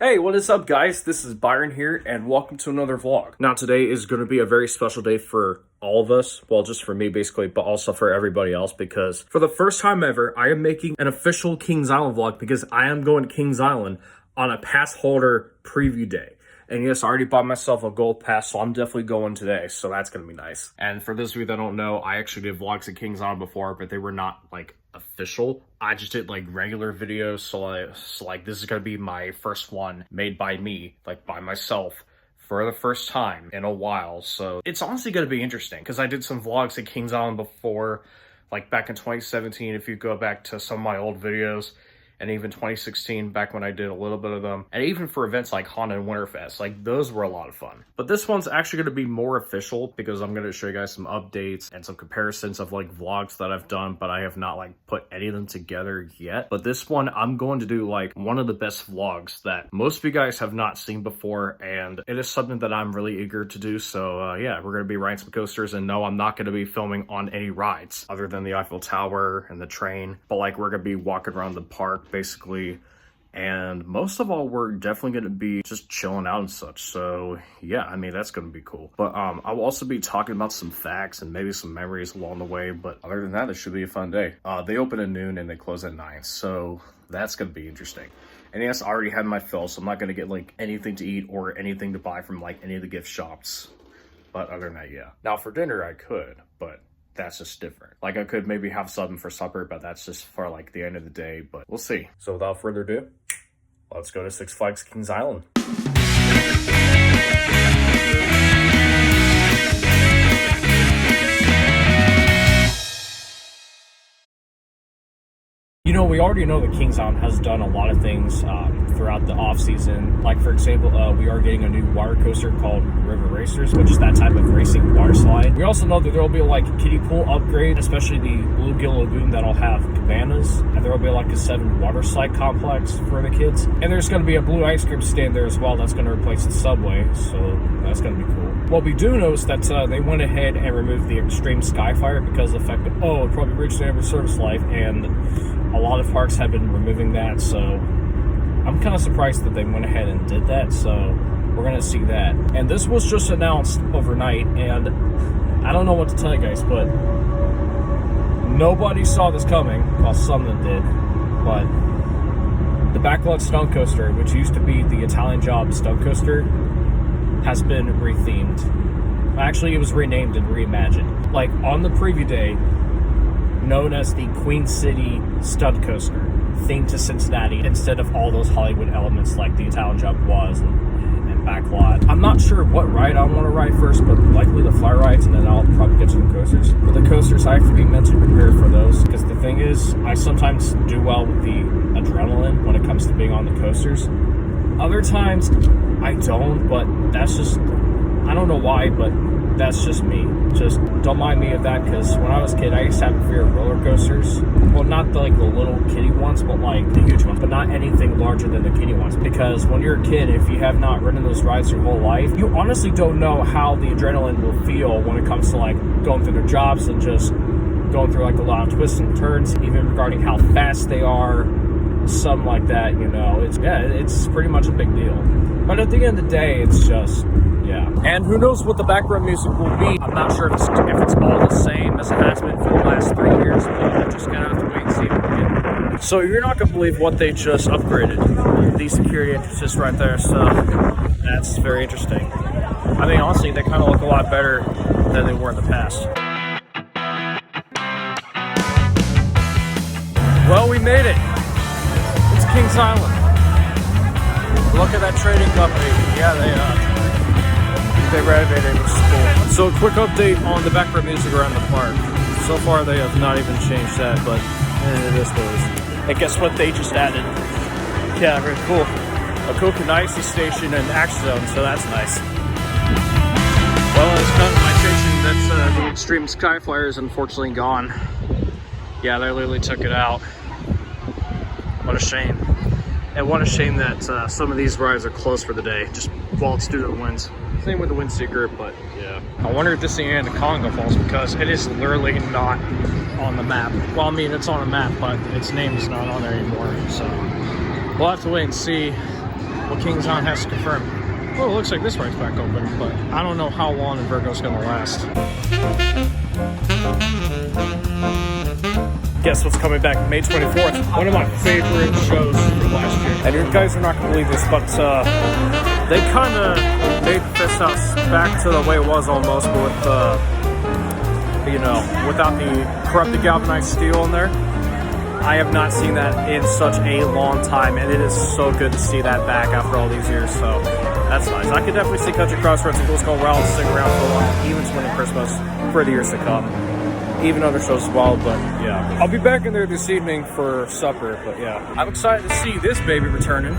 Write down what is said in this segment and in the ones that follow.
Hey, what is up, guys? This is Byron here, and welcome to another vlog. Now, today is going to be a very special day for all of us. Well, just for me, basically, but also for everybody else, because for the first time ever, I am making an official Kings Island vlog because I am going to Kings Island on a pass holder preview day. And yes, I already bought myself a gold pass, so I'm definitely going today, so that's going to be nice. And for those of you that don't know, I actually did vlogs at Kings Island before, but they were not, like, official. I just did, like, regular videos, so like, this is going to be my first one made by me, like, by myself, for the first time in a while. So it's honestly going to be interesting, because I did some vlogs at Kings Island before, like, back in 2017, if you go back to some of my old videos, and even 2016, back when I did a little bit of them. And even for events like Haunted Winterfest, like those were a lot of fun. But this one's actually gonna be more official because I'm gonna show you guys some updates and some comparisons of like vlogs that I've done, but I have not like put any of them together yet. But this one, I'm going to do like one of the best vlogs that most of you guys have not seen before. And it is something that I'm really eager to do. So yeah, we're gonna be riding some coasters, and no, I'm not gonna be filming on any rides other than the Eiffel Tower and the train. But like we're gonna be walking around the park basically, and most of all we're definitely going to be just chilling out and such. So yeah, I mean, that's going to be cool. But I will also be talking about some facts and maybe some memories along the way. But other than that, it should be a fun day. They open at noon and they close at 9, so that's going to be interesting. And yes, I already had my fill, so I'm not going to get like anything to eat or anything to buy from like any of the gift shops. But other than that, yeah. Now for dinner I could, but that's just different. Like I could maybe have something for supper, but that's just for like the end of the day, but we'll see. So without further ado, let's go to Six Flags Kings Island. You know, we already know that Kings Island has done a lot of things throughout the off-season. Like, for example, we are getting a new water coaster called River Racers, which is that type of racing water slide. We also know that there will be, like, a kiddie pool upgrade, especially the Bluegill Lagoon that'll have cabanas. And there will be, like, a 7 water slide complex for the kids. And there's going to be a blue ice cream stand there as well that's going to replace the subway, so that's going to be cool. What we do know is that they went ahead and removed the Extreme Skyfire because of the fact that, it probably reached the end of its service life, and a lot of parks have been removing that, so I'm kind of surprised that they went ahead and did that, so we're going to see that. And this was just announced overnight, and I don't know what to tell you guys, but nobody saw this coming. Well, some that did, but the Backlot Stunt Coaster, which used to be the Italian Job Stunt Coaster, has been rethemed. Actually, it was renamed and reimagined. Like, on the preview day, known as the Queen City Stunt Coaster, themed to Cincinnati instead of all those Hollywood elements like the Italian Job was and Backlot. I'm not sure what ride I want to ride first, but likely the fly rides, and then I'll probably get to the coasters. But the coasters, I have to be mentally prepared for those, because the thing is, I sometimes do well with the adrenaline when it comes to being on the coasters. Other times, I don't, but that's just, I don't know why, but that's just me. Just don't mind me of that, because when I was a kid, I used to have a fear of roller coasters. Well, not the little kiddie ones, but like the huge ones, but not anything larger than the kiddie ones. Because when you're a kid, if you have not ridden those rides your whole life, you honestly don't know how the adrenaline will feel when it comes to like going through their jobs and just going through like a lot of twists and turns, even regarding how fast they are, something like that, you know. It's pretty much a big deal. But at the end of the day, it's just, yeah. And who knows what the background music will be. I'm not sure if it's all the same as it has been for the last 3 years, but I'm just gonna have to wait and see. So you're not gonna believe what they just upgraded. These security entrances right there, so that's very interesting. I mean, honestly, they kind of look a lot better than they were in the past. Well, we made it. It's Kings Island. Look at that trading company. Yeah, they renovated it, which is cool. So a quick update on the background music around the park. So far they have not even changed that, but it is what it is. And guess what they just added? Yeah, very cool. A Coke and Icy station and Action Zone, so that's nice. Well, it's come to my attention that the Extreme Skyflyer is unfortunately gone. Yeah, they literally took it out. What a shame. And what a shame that some of these rides are closed for the day, just while it's due to the winds. Same with the Windseeker, but yeah. I wonder if Disneyland Congo Falls, because it is literally not on the map. Well, I mean, it's on a map, but its name is not on there anymore, so we'll have to wait and see. what King's On has to confirm. Well, it looks like this ride's back open, but I don't know how long Virgo's gonna last. Guess what's coming back May 24th? One of my favorite shows from last year. And you guys are not gonna believe this, but they kind of made this house back to the way it was almost, but with you know, without the corrupted galvanized steel in there. I have not seen that in such a long time, and it is so good to see that back after all these years, so that's nice. I could definitely see Country Crossroads and Ghouls Go Wild stick around for a while, even Swinging Christmas, for the years to come. Even other shows as well, but yeah. I'll be back in there this evening for supper, but yeah. I'm excited to see this baby returning.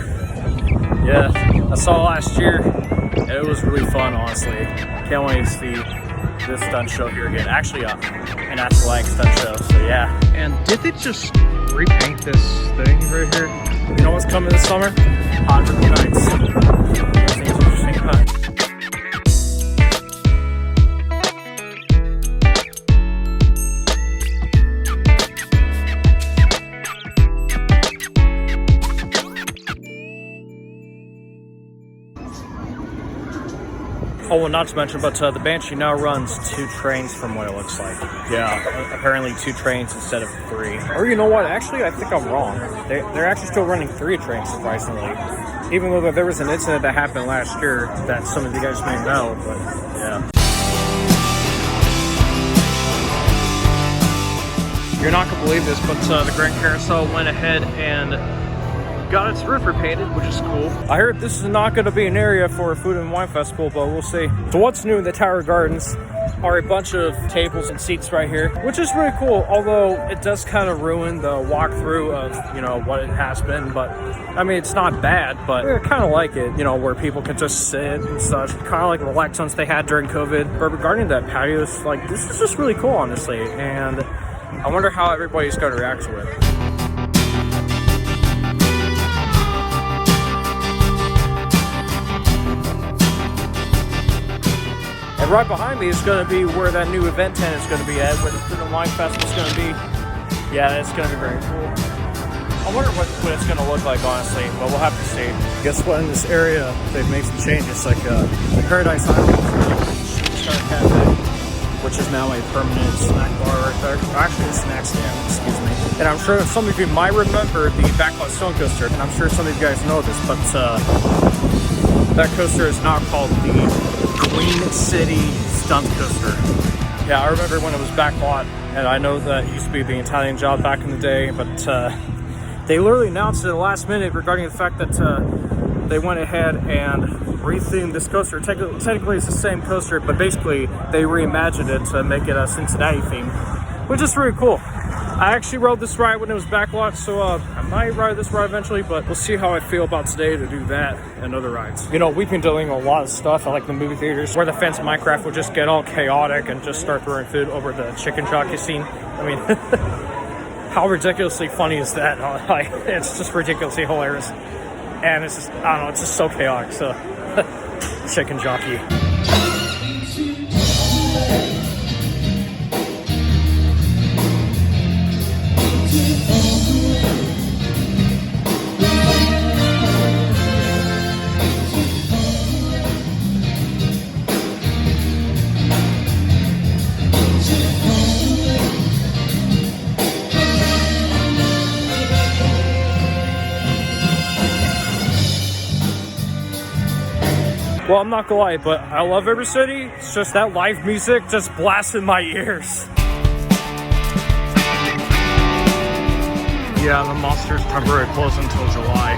Yeah, I saw last year, and it was really fun, honestly. Can't wait to see this stunt show here again. Actually, an athletic stunt show, so yeah. And did they just repaint this thing right here? You know what's coming this summer? Hot River Nights. That's an interesting time. Oh, well, not to mention, but the Banshee now runs 2 trains from what it looks like. Yeah, apparently 2 trains instead of 3. Or you know what? Actually, I think I'm wrong. They're actually still running 3 trains, surprisingly. Even though there was an incident that happened last year that some of you guys may know, but yeah. You're not going to believe this, but the Grand Carousel went ahead and got its roof repainted, which is cool. I heard this is not going to be an area for a food and wine festival, but we'll see. So what's new in the Tower Gardens are a bunch of tables and seats right here, which is really cool, although it does kind of ruin the walkthrough of, you know, what it has been. But I mean, it's not bad, but I kind of like it, you know, where people can just sit and such, kind of like the relaxance they had during COVID. But regarding that patio, it's like, this is just really cool, honestly, and I wonder how everybody's going to react to it. And right behind me is going to be where that new event tent is going to be at, where the Food and Wine Festival is going to be. Yeah, it's going to be very cool. I wonder what it's going to look like, honestly, but we'll have to see. Guess what? In this area, they've made some changes, like the Paradise Island Star Cafe, which is now a permanent snack bar right there. Actually, a snack stand, excuse me. And I'm sure some of you might remember the Backlot Stunt Coaster, and I'm sure some of you guys know this, but that coaster is now called the Queen City Stunt Coaster. Yeah, I remember when it was Backlot, and I know that it used to be the Italian job back in the day, but they literally announced it at the last minute regarding the fact that they went ahead and rethemed this coaster. Technically, it's the same coaster, but basically they reimagined it to make it a Cincinnati theme, which is really cool. I actually rode this ride when it was Backlot, so I might ride this ride eventually, but we'll see how I feel about today to do that and other rides. You know, we've been doing a lot of stuff at like the movie theaters where the fans of Minecraft would just get all chaotic and just start throwing food over the chicken jockey scene. I mean, how ridiculously funny is that? Like, it's just ridiculously hilarious. And it's just, I don't know, it's just so chaotic, so chicken jockey. Well, I'm not gonna lie, but I love River City. It's just that live music just blasts in my ears. Yeah, the Monsters temporary closed until July.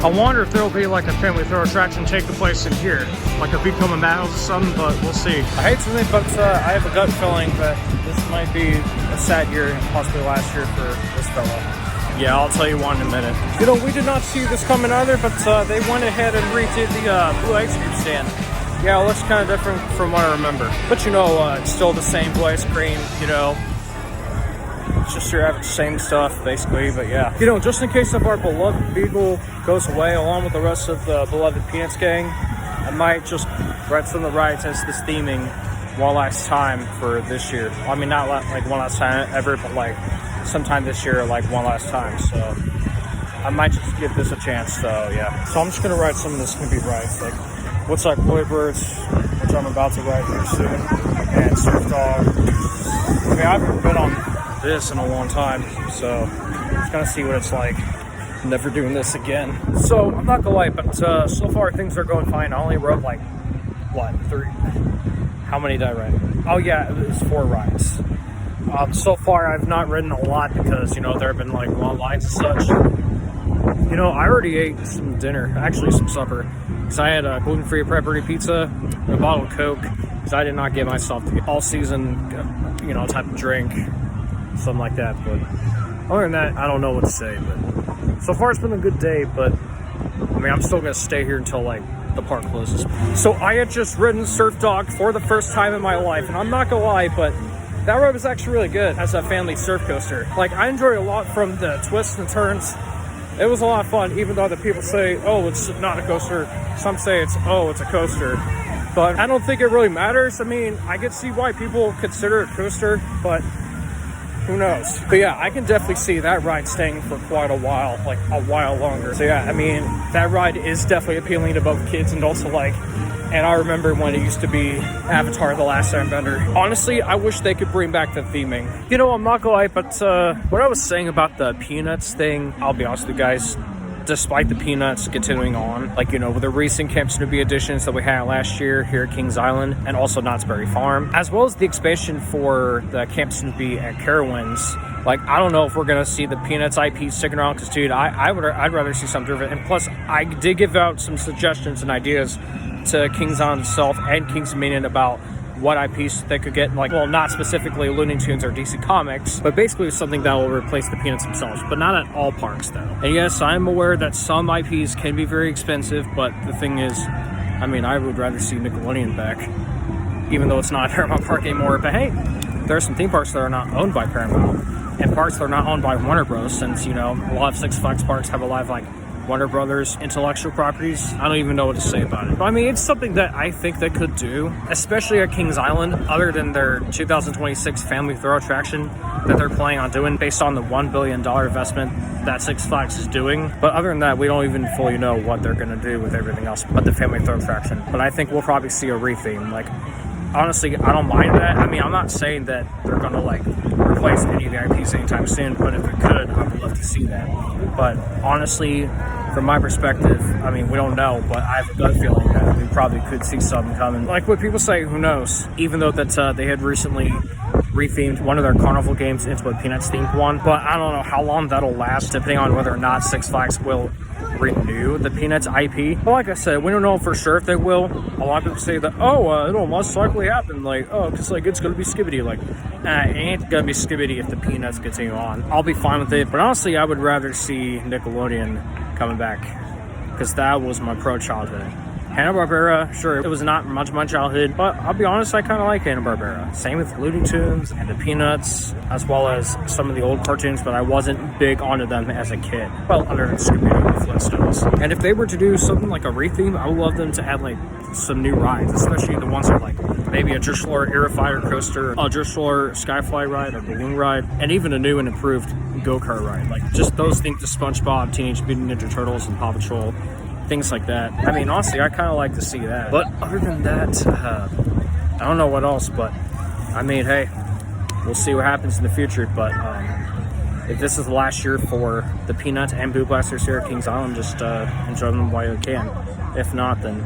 I wonder if there'll be like a family throw attraction taking place in here, like a Become a Madhouse or something, but we'll see. I hate to think, but I have a gut feeling that this might be a sad year and possibly last year for this fella. Yeah, I'll tell you one in a minute. You know, we did not see this coming either, but they went ahead and redid the blue ice cream stand. Yeah, it looks kind of different from what I remember. But you know, it's still the same blue ice cream, you know. It's just your average same stuff, basically, but yeah. You know, just in case of our beloved Beagle goes away, along with the rest of the beloved Peanuts gang, I might just ride some of the rides as this theming one last time for this year. I mean, not like one last time ever, but like sometime this year, like one last time. So I might just give this a chance. So yeah. So I'm just gonna ride some of the Snoopy rides, like What's Like Boy Birds, which I'm about to ride here soon, and Surf Dog. I mean, I haven't been on this in a long time, so just gonna see what it's like. Never doing this again. So I'm not gonna lie, but so far things are going fine. I only rode like what, 3? How many did I ride? Oh yeah, it was 4 rides. So far I've not ridden a lot because, you know, there have been like long lines and such. You know, I already ate some dinner, actually some supper, because I had a gluten-free pepperoni pizza and a bottle of Coke, because I did not get myself the all-season, you know, type of drink, something like that. But other than that, I don't know what to say. But so far it's been a good day, but I mean, I'm still gonna stay here until like the park closes. So I had just ridden Surf Dog for the first time in my life, and I'm not gonna lie, but that ride was actually really good as a family surf coaster. Like, I enjoyed a lot from the twists and turns. It was a lot of fun, even though the people say, oh, it's not a coaster. Some say it's a coaster. But I don't think it really matters. I mean, I could see why people consider it a coaster, but who knows? But yeah, I can definitely see that ride staying for quite a while, like a while longer. So yeah, I mean, that ride is definitely appealing to both kids and adults alike. And I remember when it used to be Avatar: The Last Airbender. Honestly, I wish they could bring back the theming. You know, I'm not gonna lie, but what I was saying about the Peanuts thing, I'll be honest with you guys, despite the Peanuts continuing on, like, you know, with the recent Camp Snoopy editions that we had last year here at Kings Island and also Knott's Berry Farm, as well as the expansion for the Camp Snoopy at Carowinds, like, I don't know if we're gonna see the Peanuts IP sticking around, because dude, I'd rather see something different. And plus, I did give out some suggestions and ideas to Kings Island itself and Kings Dominion about what IPs they could get, like, well, not specifically Looney Tunes or DC Comics, but basically something that will replace the Peanuts themselves, but not at all parks though. And yes, I'm aware that some IPs can be very expensive, but the thing is, I mean, I would rather see Nickelodeon back, even though it's not Paramount Park anymore. But hey, there are some theme parks that are not owned by Paramount, and parks that are not owned by Warner Bros, since, you know, a lot of Six Flags parks have a lot of like Warner Brothers intellectual properties. I don't even know what to say about it. But I mean, it's something that I think they could do, especially at Kings Island, other than their 2026 Family Throw attraction that they're planning on doing based on the $1 billion investment that Six Flags is doing. But other than that, we don't even fully know what they're gonna do with everything else but the Family Throw attraction. But I think we'll probably see a retheme. Like, honestly, I don't mind that. I mean, I'm not saying that they're gonna like replace any of the IPs anytime soon, but if it could, I would love to see that. But honestly, from my perspective, I mean, we don't know, but I have a gut feeling that we probably could see something coming. Like what people say, who knows? Even though that they had recently rethemed one of their carnival games into a Peanuts themed one, but I don't know how long that'll last, depending on whether or not Six Flags will renew the Peanuts IP. But like I said, we don't know for sure if they will. A lot of people say that, it'll most likely happen, like, because like it's gonna be Skibbity. Like, it ain't gonna be Skibbity if the Peanuts continue on. I'll be fine with it, but honestly, I would rather see Nickelodeon coming back, because that was my pro childhood. Hanna-Barbera, sure, it was not much of my childhood, but I'll be honest, I kind of like Hanna-Barbera. Same with Looney Tunes and the Peanuts, as well as some of the old cartoons, but I wasn't big onto them as a kid. Well, other than Scooby-Doo and Flintstones. And if they were to do something like a retheme, I would love them to add like some new rides, especially the ones that are like maybe a Drishler Aerofighter coaster, a Drishler Skyfly ride, a balloon ride, and even a new and improved go-kart ride. Like just those things to SpongeBob, Teenage Mutant Ninja Turtles, and Paw Patrol. Things like that. I mean, honestly, I kind of like to see that. But other than that, I don't know what else. But I mean, hey, we'll see what happens in the future. But if this is the last year for the Peanuts and Boo Blasters here at Kings Island, just enjoy them while you can. If not, then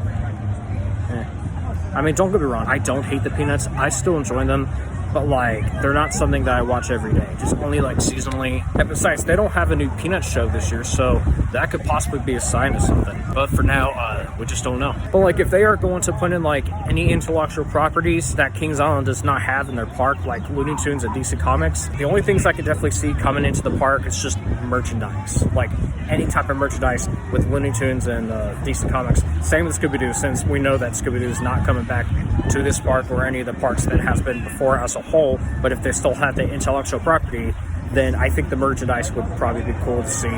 I mean, don't get me wrong, I don't hate the Peanuts. I still enjoy them. But like, they're not something that I watch every day, just only like seasonally. And besides, they don't have a new Peanuts show this year, so that could possibly be a sign of something. But for now, we just don't know. But like, if they are going to put in like any intellectual properties that Kings Island does not have in their park, like Looney Tunes and DC Comics, the only things I could definitely see coming into the park is just merchandise. Like any type of merchandise with Looney Tunes and DC Comics. Same with Scooby-Doo, since we know that Scooby-Doo is not coming back to this park or any of the parks that has been before as a whole. But if they still have the intellectual property, then I think the merchandise would probably be cool to see.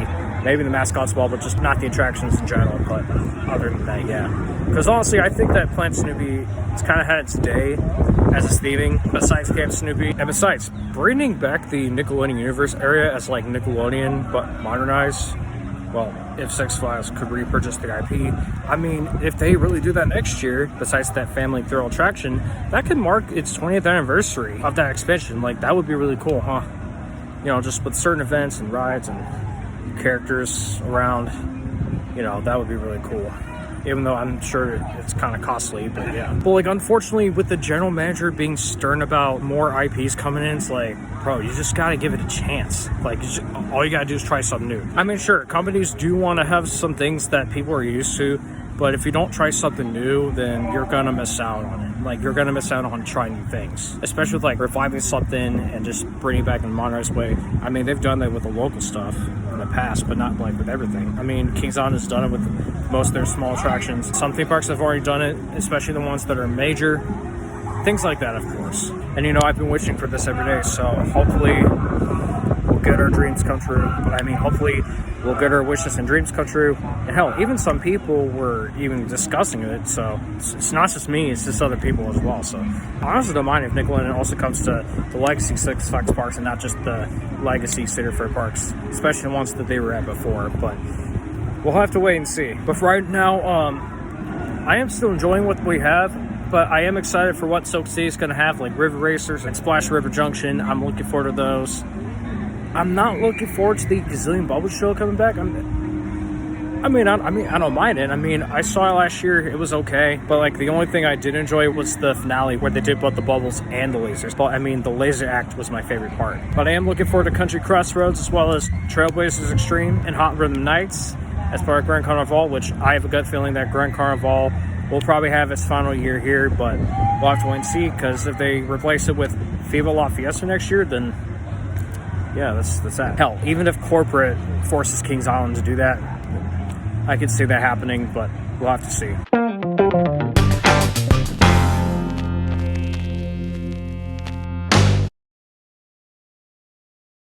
Maybe the mascots well, but just not the attractions in general. But other than that, yeah. Because honestly, I think that Planet Snoopy, it's kind of had its day as its theming, besides Camp Snoopy. And besides, bringing back the Nickelodeon Universe area as like Nickelodeon, but modernized. Well, if Six Flags could repurchase the IP, I mean, if they really do that next year, besides that family thrill attraction, that could mark its 20th anniversary of that expansion. Like, that would be really cool, huh? You know, just with certain events and rides and characters around, you know, that would be really cool. Even though I'm sure it's kind of costly, but yeah. But like, unfortunately, with the general manager being stern about more IPs coming in, it's like, bro, you just gotta give it a chance. Like, all you gotta do is try something new. I mean, sure, companies do want to have some things that people are used to, but if you don't try something new, then you're gonna miss out on it. Like, you're gonna miss out on trying new things, especially with like reviving something and just bringing it back in a modernized way. I mean, they've done that with the local stuff in the past, but not like with everything. I mean, Kings Island has done it with most of their small attractions. Some theme parks have already done it, especially the ones that are major. Things like that, of course. And you know, I've been wishing for this every day, so hopefully we'll get our dreams come true. I mean, hopefully we'll get our wishes and dreams come true. And hell, even some people were even discussing it, so it's not just me, it's just other people as well. So I honestly don't mind if Nickelodeon also comes to the legacy Six Flags parks and not just the legacy Cedar Fair parks, especially the ones that they were at before. But we'll have to wait and see. But for right now, I am still enjoying what we have. But I am excited for what Soak City is going to have, like River Racers and Splash River Junction. I'm looking forward to those. I'm not looking forward to the Gazillion Bubble Show coming back. I don't mind it. I mean, I saw it last year. It was okay. But like, the only thing I did enjoy was the finale where they did both the bubbles and the lasers. But I mean, the laser act was my favorite part. But I am looking forward to Country Crossroads as well as Trailblazers Extreme and Hot Rhythm Nights as part of Grand Carnival, which I have a gut feeling that Grand Carnival will probably have its final year here, but we'll have to wait and see, because if they replace it with Viva La Fiesta next year, then yeah, that's that. Hell, even if corporate forces Kings Island to do that, I could see that happening, but we'll have to see.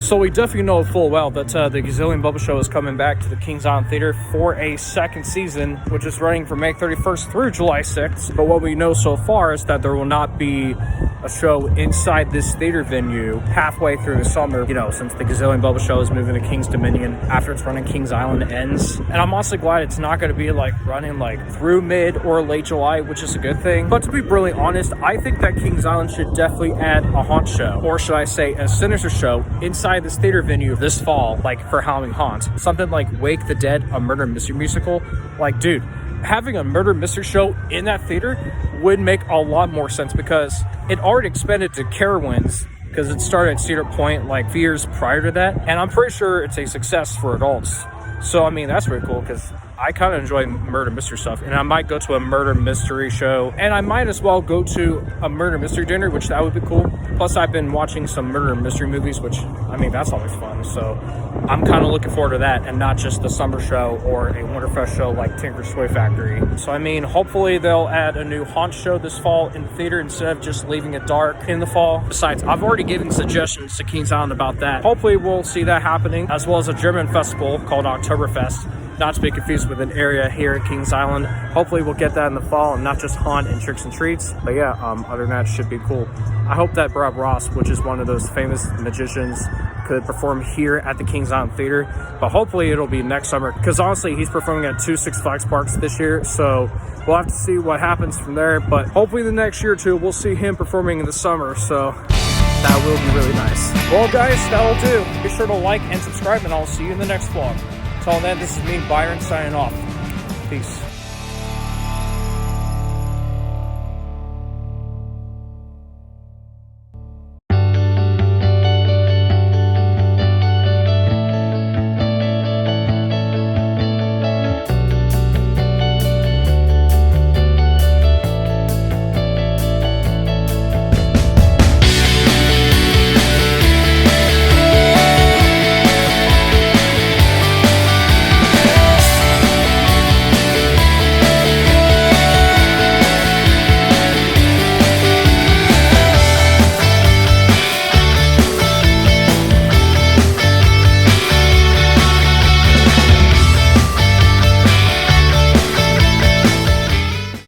So we definitely know full well that the Gazillion Bubble Show is coming back to the Kings Island Theater for a second season, which is running from May 31st through July 6th. But what we know so far is that there will not be a show inside this theater venue halfway through the summer, you know, since the Gazillion Bubble Show is moving to Kings Dominion after its run in Kings Island ends. And I'm honestly glad it's not going to be like running like through mid or late July, which is a good thing. But to be really honest, I think that Kings Island should definitely add a haunt show, or should I say a sinister show, inside this theater venue this fall, like for Halloween Haunt. Something like Wake the Dead, a murder mystery musical. Like, dude, having a murder mystery show in that theater would make a lot more sense, because it already expanded to Carowinds, because it started at Cedar Point like a few years prior to that, and I'm pretty sure it's a success for adults. So I mean, that's pretty cool, because I kind of enjoy murder mystery stuff, and I might go to a murder mystery show, and I might as well go to a murder mystery dinner, which that would be cool. Plus, I've been watching some murder mystery movies, which, I mean, that's always fun. So I'm kind of looking forward to that, and not just the summer show or a Winterfest show like Tinker's Toy Factory. So I mean, hopefully they'll add a new haunt show this fall in the theater instead of just leaving it dark in the fall. Besides, I've already given suggestions to Kings Island about that. Hopefully we'll see that happening, as well as a German festival called Oktoberfest, not to be confused with an area here at Kings Island. Hopefully we'll get that in the fall and not just haunt and tricks and treats. But yeah, other than that, it should be cool. I hope that Bob Ross, which is one of those famous magicians, could perform here at the Kings Island Theater. But hopefully it'll be next summer, because honestly, he's performing at 2 Six Flags parks this year. So we'll have to see what happens from there. But hopefully the next year or two, we'll see him performing in the summer. So that will be really nice. Well, guys, that'll do. Be sure to like and subscribe, and I'll see you in the next vlog. Until then, this is me, Byron, signing off. Peace.